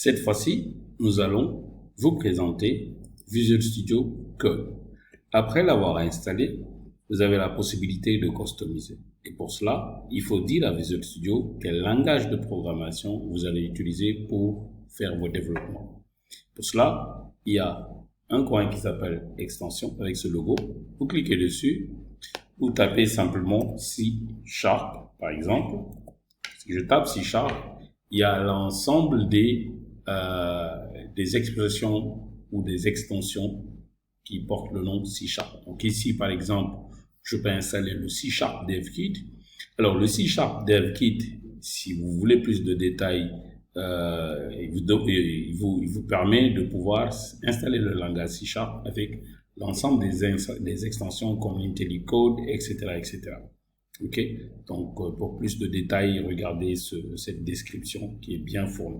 Cette fois-ci, nous allons vous présenter Visual Studio Code. Après l'avoir installé, vous avez la possibilité de customiser. Et pour cela, il faut dire à Visual Studio quel langage de programmation vous allez utiliser pour faire vos développements. Pour cela, il y a un coin qui s'appelle extension avec ce logo. Vous cliquez dessus, vous tapez simplement C# par exemple. Si je tape C#, il y a l'ensemble des expressions ou des extensions qui portent le nom C#. Donc ici, par exemple, je peux installer le C# DevKit. Alors, le C# DevKit, si vous voulez plus de détails, il vous permet de pouvoir installer le langage C# avec l'ensemble des extensions comme IntelliCode, etc., etc. OK? Donc, pour plus de détails, regardez cette description qui est bien fournie.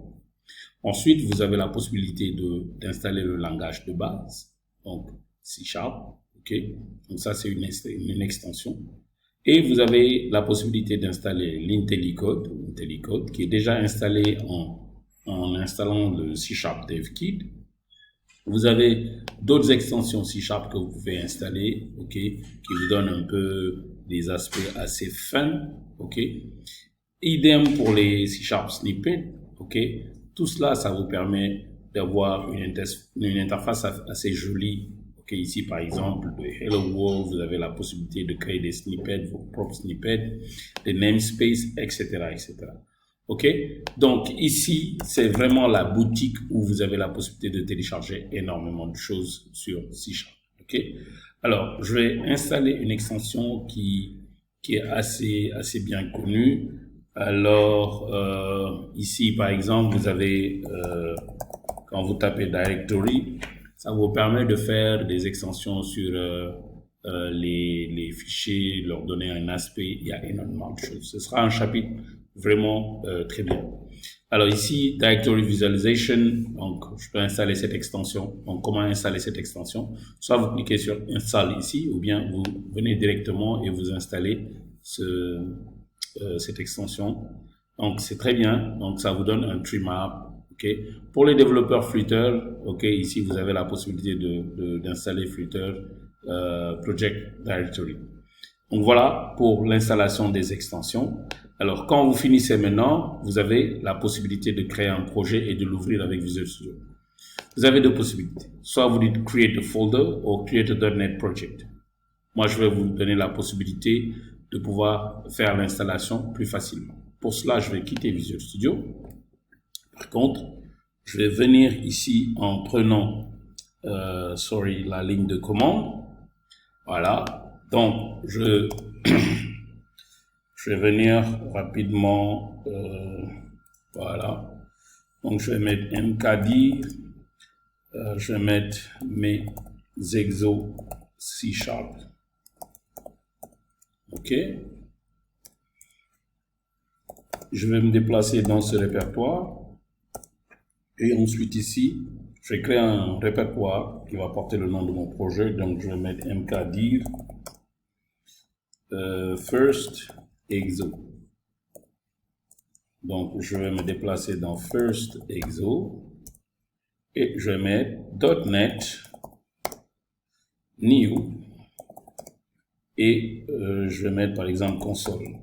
Ensuite, vous avez la possibilité d'installer le langage de base, donc C#. OK? Donc, ça, c'est une extension. Et vous avez la possibilité d'installer l'IntelliCode qui est déjà installé en installant le C# DevKit. Vous avez d'autres extensions C# que vous pouvez installer, OK, qui vous donnent un peu des aspects assez fun, OK. Idem pour les C# snippets, OK. Tout cela, ça vous permet d'avoir une interface assez jolie. OK, ici, par exemple, de Hello World, vous avez la possibilité de créer des snippets, vos propres snippets, des namespaces, etc., etc. OK? Donc, ici, c'est vraiment la boutique où vous avez la possibilité de télécharger énormément de choses sur C#. OK? Alors, je vais installer une extension qui est assez bien connue. Alors, ici, par exemple, vous avez, quand vous tapez Directory, ça vous permet de faire des extensions sur les fichiers, leur donner un aspect. Il y a énormément de choses. Ce sera un chapitre vraiment très bien. Alors ici, Directory Visualization, donc je peux installer cette extension. Donc comment installer cette extension? Soit vous cliquez sur Install ici, ou bien vous venez directement et vous installez cette extension. Donc c'est très bien. Donc ça vous donne un tree map. Okay. Pour les développeurs Flutter, OK, ici vous avez la possibilité d'installer Flutter Project Directory. Donc voilà pour l'installation des extensions. Alors quand vous finissez maintenant, vous avez la possibilité de créer un projet et de l'ouvrir avec Visual Studio. Vous avez deux possibilités. Soit vous dites Create a folder ou Create a .NET Project. Moi, je vais vous donner la possibilité de pouvoir faire l'installation plus facilement. Pour cela, je vais quitter Visual Studio. Par contre, je vais venir ici en prenant la ligne de commande. Voilà. Donc, je vais venir rapidement. Voilà. Donc, je vais mettre mkdir. Je vais mettre mes exos C#. OK. Je vais me déplacer dans ce répertoire. Et ensuite ici, je vais créer un répertoire qui va porter le nom de mon projet. Donc, je vais mettre mkdir first exo. Donc, je vais me déplacer dans first exo et je vais mettre .NET new et je vais mettre par exemple console.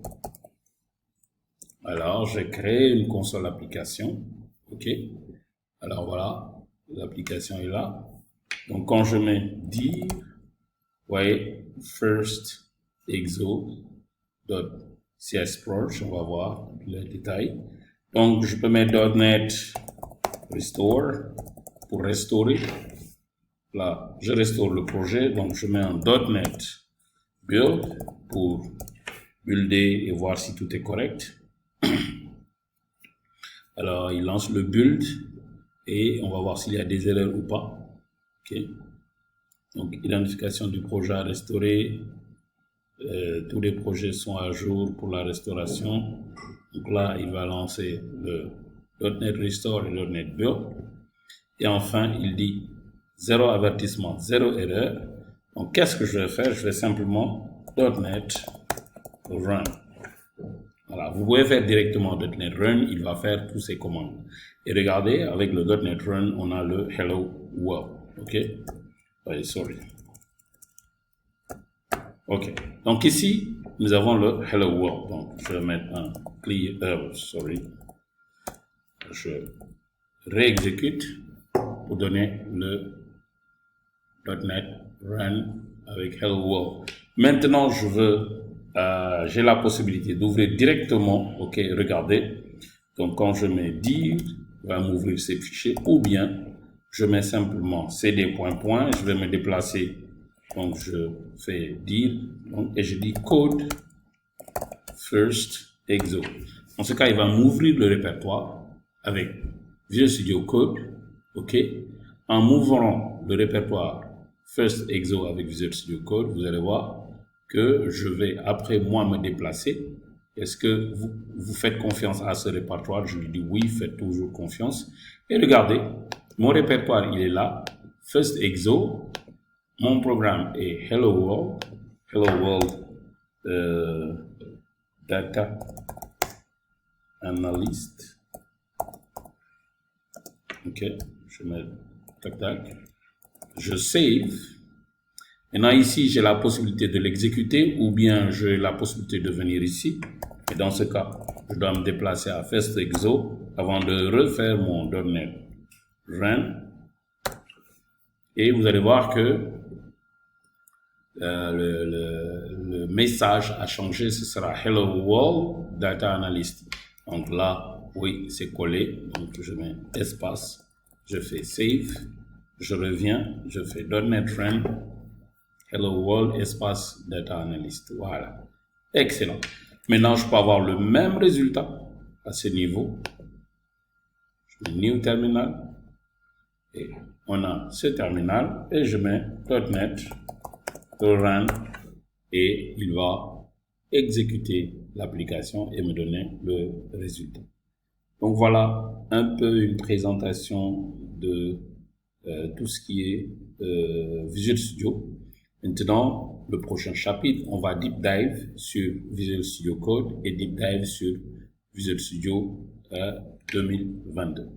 Alors, j'ai créé une console application. OK. Alors voilà, l'application est là. Donc quand je mets dir, vous voyez, first exo.csproj, on va voir les détails. Donc je peux mettre .NET restore pour restaurer. Là, je restaure le projet, donc je mets un .NET build pour builder et voir si tout est correct. Alors il lance le build. Et on va voir s'il y a des erreurs ou pas. OK. Donc, identification du projet à restaurer. Tous les projets sont à jour pour la restauration. Donc là, il va lancer le .NET Restore et le .NET Build. Et enfin, il dit 0 avertissement, 0 erreur. Donc, qu'est-ce que je vais faire? Je vais simplement .NET Run. Voilà, vous pouvez faire directement .NET Run, il va faire tous ces commandes. Et regardez, avec le .NET Run, on a le Hello World. OK? Sorry. OK. Donc ici, nous avons le Hello World. Donc, je vais mettre un clear, je réexécute pour donner le .NET Run avec Hello World. Maintenant, j'ai la possibilité d'ouvrir directement, OK, regardez. Donc, quand je mets dir, il va m'ouvrir ces fichiers, ou bien je mets simplement cd ... Je vais me déplacer. Donc, je fais dir, et je dis code first exo. Dans ce cas, il va m'ouvrir le répertoire avec Visual Studio Code, OK. En m'ouvrant le répertoire first exo avec Visual Studio Code, vous allez voir que je vais après moi me déplacer. Est-ce que vous faites confiance à ce répertoire? Je lui dis oui, faites toujours confiance. Et regardez, mon répertoire, il est là. First exo, mon programme est Hello World Data Analyst. OK, je mets tac tac. Je save. Maintenant ici, j'ai la possibilité de l'exécuter ou bien j'ai la possibilité de venir ici. Et dans ce cas, je dois me déplacer à First Exo avant de refaire mon .NET Run. Et vous allez voir que le message a changé. Ce sera Hello World Data Analyst. Donc là, oui, c'est collé. Donc je mets espace, je fais save, je reviens, je fais .NET Run. Hello World, espace Data Analyst. Voilà. Excellent. Maintenant, je peux avoir le même résultat à ce niveau. Je mets New Terminal. Et on a ce terminal. Et je mets .NET Run. Et il va exécuter l'application et me donner le résultat. Donc voilà un peu une présentation de tout ce qui est Visual Studio. Maintenant, le prochain chapitre, on va deep dive sur Visual Studio Code et deep dive sur Visual Studio 2022.